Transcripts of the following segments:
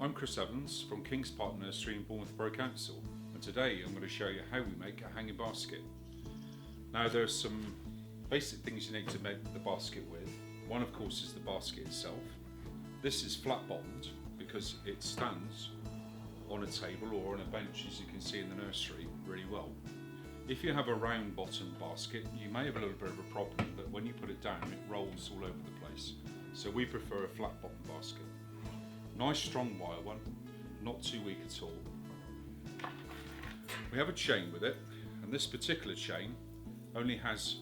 I'm Chris Evans from King's Park Nursery in Bournemouth Borough Council, and today I'm going to show you how we make a hanging basket. Now there are some basic things you need to make the basket with. One of course is the basket itself. This is flat bottomed because it stands on a table or on a bench, as you can see in the nursery, really well. If you have a round bottomed basket, you may have a little bit of a problem that when you put it down it rolls all over the place. So we prefer a flat bottomed basket. Nice strong wire one, not too weak at all. We have a chain with it, and this particular chain only has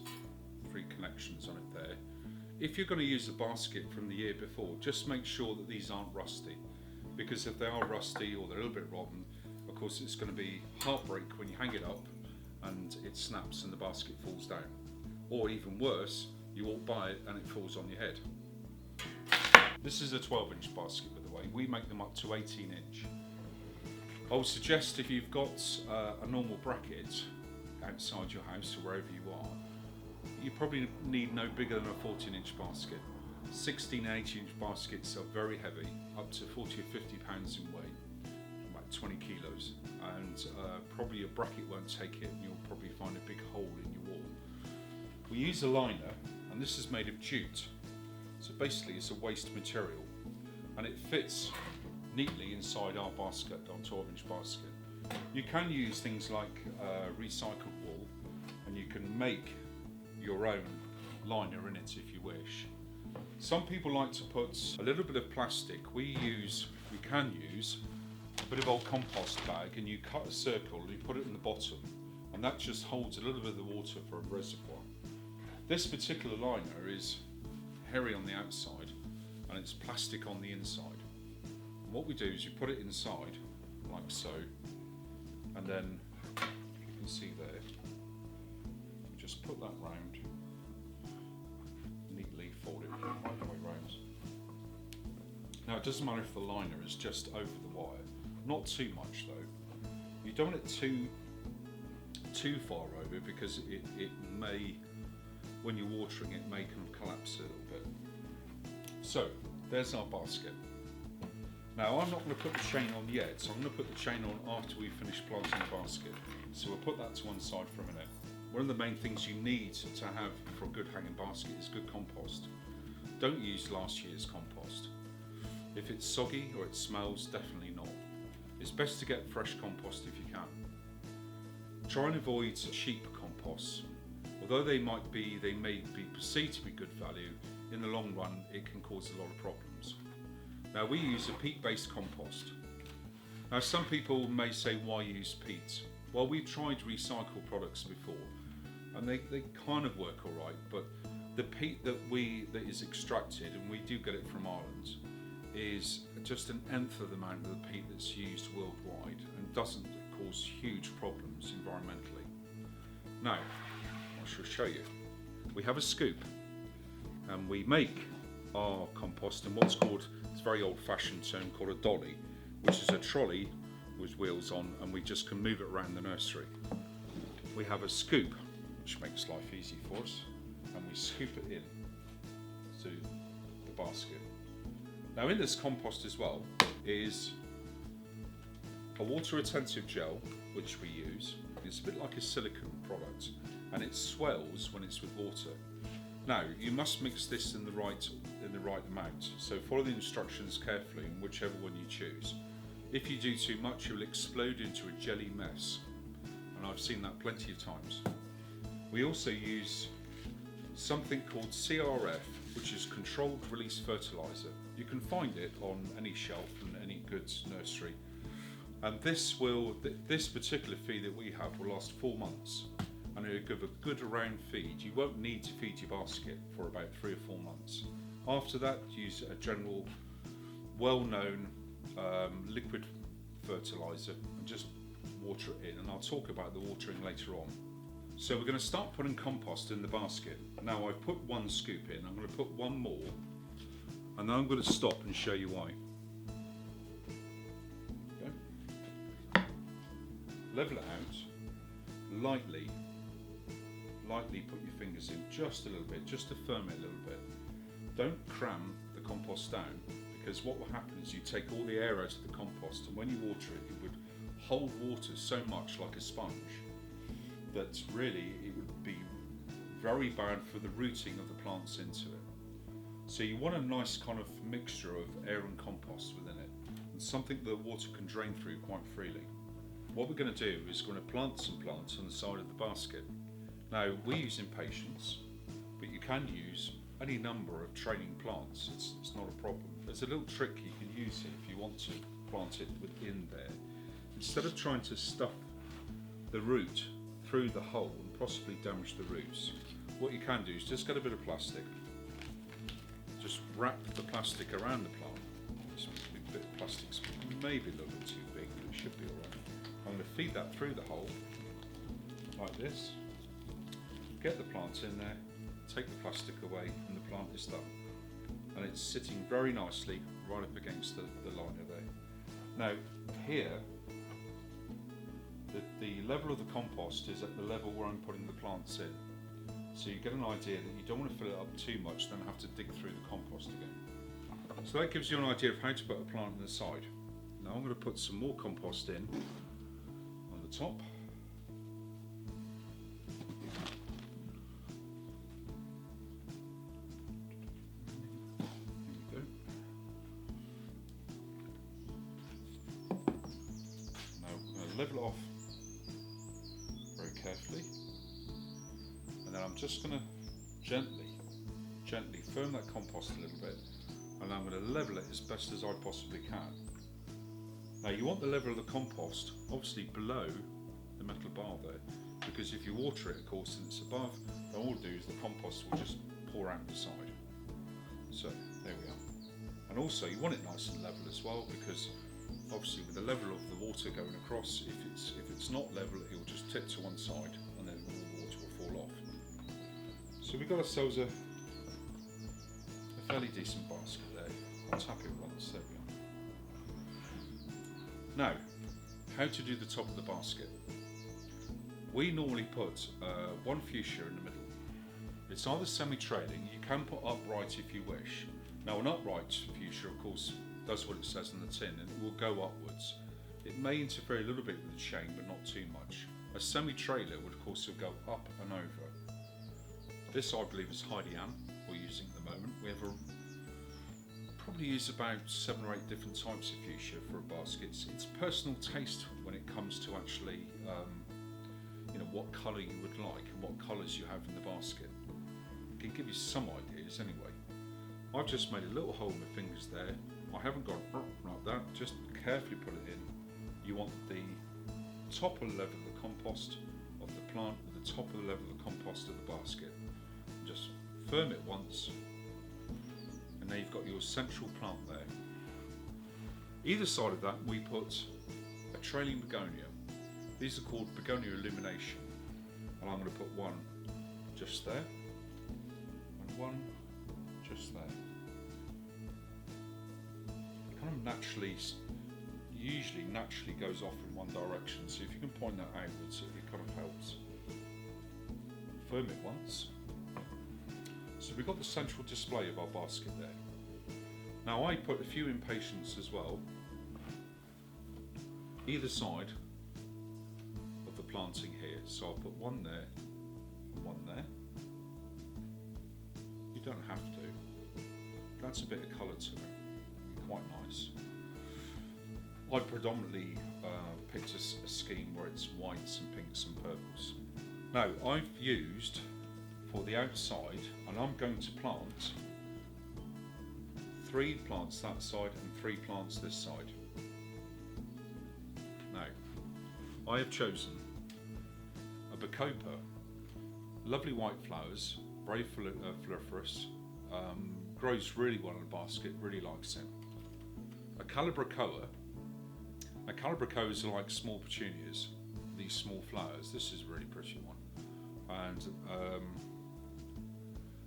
3 connections on it there. If you're going to use the basket from the year before, just make sure that these aren't rusty, because if they are rusty or they're a little bit rotten, of course it's going to be heartbreak when you hang it up and it snaps and the basket falls down. Or even worse, you walk by it and it falls on your head. This is a 12-inch basket, by the way. We make them up to 18-inch. I would suggest if you've got a normal bracket outside your house or wherever you are, you probably need no bigger than a 14-inch basket. 16 and 18-inch baskets are very heavy, up to 40 or 50 pounds in weight, about 20 kilos, and probably your bracket won't take it and you'll probably find a big hole in your wall. We use a liner, and this is made of jute. So basically it's a waste material, and it fits neatly inside our basket, our 12-inch basket. You can use things like recycled wool, and you can make your own liner in it if you wish. Some people like to put a little bit of plastic. We can use a bit of old compost bag, and you cut a circle and you put it in the bottom, and that just holds a little bit of the water for a reservoir. This particular liner is hairy on the outside and it's plastic on the inside. And what we do is you put it inside like so, and then you can see there, you just put that round, neatly fold it right the way round. Now it doesn't matter if the liner is just over the wire, not too much though. You don't want it too far over, because it may, when you're watering it, may kind of collapse a little bit. So there's our basket. Now I'm not going to put the chain on yet, so I'm going to put the chain on after we finish planting the basket. So we'll put that to one side for a minute. One of the main things you need to have for a good hanging basket is good compost. Don't use last year's compost. If it's soggy or it smells, definitely not. It's best to get fresh compost if you can. Try and avoid cheap composts. Although they may be perceived to be good value, in the long run it can cause a lot of problems. Now we use a peat-based compost. Now some people may say, why use peat? Well, we've tried recycled products before and they kind of work alright, but the peat that is extracted, and we do get it from Ireland, is just an nth of the amount of the peat that's used worldwide and doesn't cause huge problems environmentally. Now I shall show you. We have a scoop, and we make our compost in what's called, it's a very old-fashioned term called a dolly, which is a trolley with wheels on, and we just can move it around the nursery. We have a scoop, which makes life easy for us, and we scoop it in to the basket. Now in this compost as well is a water retentive gel, which we use. It's a bit like a silicone product, and it swells when it's with water. Now you must mix this in the right amount, so follow the instructions carefully in whichever one you choose. If you do too much, it will explode into a jelly mess, and I've seen that plenty of times. We also use something called CRF, which is controlled release fertilizer. You can find it on any shelf in any goods nursery, and this particular feed that we have will last 4 months, and it'll give a good round feed. You won't need to feed your basket for about 3 or 4 months. After that, use a general well-known liquid fertilizer and just water it in, and I'll talk about the watering later on. So we're going to start putting compost in the basket. Now I've put 1 scoop in, I'm going to put 1 more, and then I'm going to stop and show you why. Okay. Level it out, lightly put your fingers in just a little bit, just to firm it a little bit. Don't cram the compost down, because what will happen is you take all the air out of the compost, and when you water it, it would hold water so much like a sponge that really it would be very bad for the rooting of the plants into it. So you want a nice kind of mixture of air and compost within it, and something that water can drain through quite freely. What we're going to do is going to plant some plants on the side of the basket. Now we use impatiens, but you can use any number of training plants. It's not a problem. There's a little trick you can use here if you want to plant it within there. Instead of trying to stuff the root through the hole and possibly damage the roots, what you can do is just get a bit of plastic, just wrap the plastic around the plant. This bit of plastic's maybe a little bit too big, but it should be alright. I'm going to feed that through the hole, like this, get the plant in there, take the plastic away, and the plant is done. And it's sitting very nicely right up against the liner there. Now here, the level of the compost is at the level where I'm putting the plants in. So you get an idea that you don't want to fill it up too much, then have to dig through the compost again. So that gives you an idea of how to put a plant on the side. Now I'm going to put some more compost in on the top. There we go. Now I'm going to level it off very carefully. And then I'm just going to gently firm that compost a little bit, and I'm going to level it as best as I possibly can. Now you want the level of the compost obviously below the metal bar there, because if you water it, of course, and it's above, then all it'll do is the compost will just pour out the side. So there we are. And also you want it nice and level as well, because obviously with the level of the water going across, if it's not level, it will just tip to one side, and then all the water will fall off. So we've got ourselves a fairly decent basket there. I'll tap it once, there we are. Now, how to do the top of the basket. We normally put one fuchsia in the middle. It's either semi-trailing, you can put upright if you wish. Now an upright fuchsia, of course, does what it says in the tin, and it will go upwards. It may interfere a little bit with the chain, but not too much. A semi-trailer would, of course, go up and over. This, I believe, is Heidi Ann we're using at the moment. We have probably use about 7 or 8 different types of fuchsia for a basket. It's personal taste when it comes to actually, what colour you would like and what colours you have in the basket. It can give you some ideas anyway. I've just made a little hole in my fingers there. I haven't gone like that, just carefully put it in. You want the top of the level of the compost of the plant with the top of the level of the compost of the basket. Just firm it once, and now you've got your central plant there. Either side of that we put a trailing begonia. These are called begonia illumination, and I'm going to put one just there and one just there. It kind of usually naturally goes off in one direction, so if you can point that outwards, it kind of helps. Firm it once. So we've got the central display of our basket there. Now I put a few impatiens as well, either side of the planting here. So I'll put one there and one there. You don't have to. That's a bit of colour to it, quite nice. I predominantly picked a scheme where it's whites and pinks and purples. Now I've used, for the outside, and I'm going to plant 3 plants that side and 3 plants this side. Now, I have chosen a bacopa, lovely white flowers, very floriferous, grows really well in a basket, really likes it. A calibrachoa is like small petunias, these small flowers. This is a really pretty one. And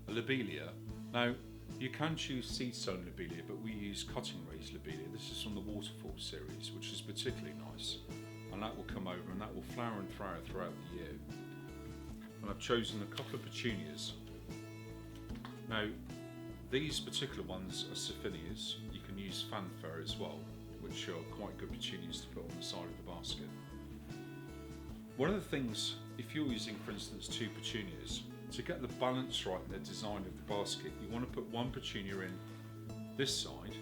a lobelia. Now you can choose seed sown lobelia, but we use cutting raised lobelia. This is from the Waterfall series, which is particularly nice, and that will come over and that will flower and flower throughout the year. And I've chosen a couple of petunias. Now These particular ones are Sophinias. You can use Fanfare as well, which are quite good petunias to put on the side of the basket. One of the things, if you're using, for instance, 2 petunias, to get the balance right in the design of the basket, you want to put one petunia in this side.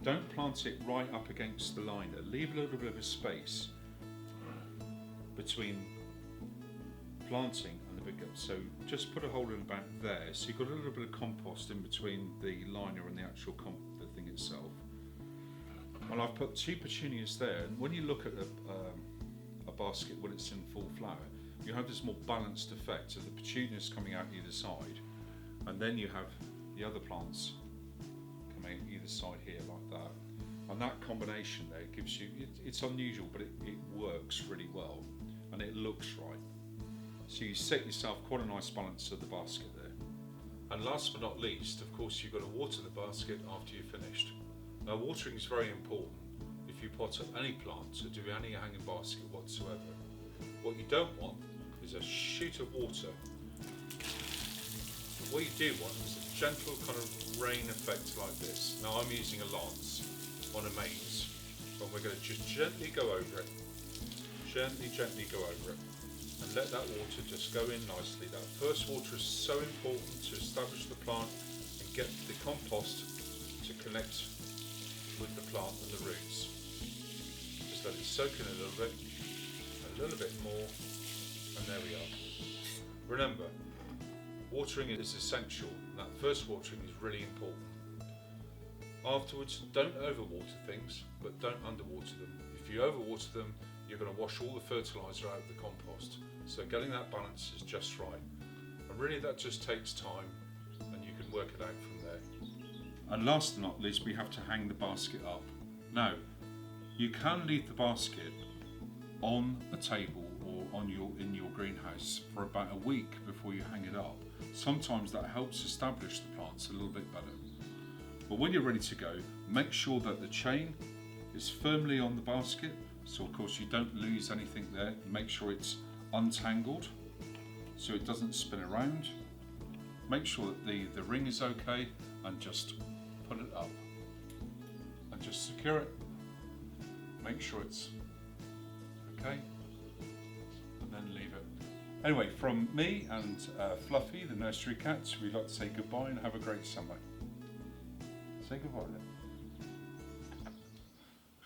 Don't plant it right up against the liner. Leave a little bit of a space between planting and the big gut. So just put a hole in about there, so you've got a little bit of compost in between the liner and the actual the thing itself. And I've put 2 petunias there, and when you look at a basket when it's in full flower, you have this more balanced effect of the petunias coming out either side, and then you have the other plants coming either side here like that. And that combination there gives you, it's unusual, but it works really well, and it looks right. So you set yourself quite a nice balance of the basket there. And last but not least, of course, you've got to water the basket after you've finished. Now, watering is very important if you pot up any plant or do any hanging basket whatsoever. What you don't want is a shoot of water. But what you do want is a gentle kind of rain effect like this. Now, I'm using a lance on a maze, but we're going to just gently go over it. Gently go over it. And let that water just go in nicely. That first water is so important to establish the plant and get the compost to connect with the plant and the roots. Just let it soak in a little bit more, and there we are. Remember, watering is essential. That first watering is really important. Afterwards, don't overwater things, but don't underwater them. If you overwater them, you're going to wash all the fertiliser out of the compost. So getting that balance is just right. And really that just takes time, and you can work it out from there. And last but not least, we have to hang the basket up. Now, you can leave the basket on a table or in your greenhouse for about a week before you hang it up. Sometimes that helps establish the plants a little bit better. But when you're ready to go, make sure that the chain is firmly on the basket. So of course you don't lose anything there. Make sure it's untangled so it doesn't spin around. Make sure that the ring is okay, and just put it up and just secure it. Make sure it's okay, and then leave it. Anyway, from me and Fluffy, the nursery cat, we'd like to say goodbye and have a great summer. Say goodbye then.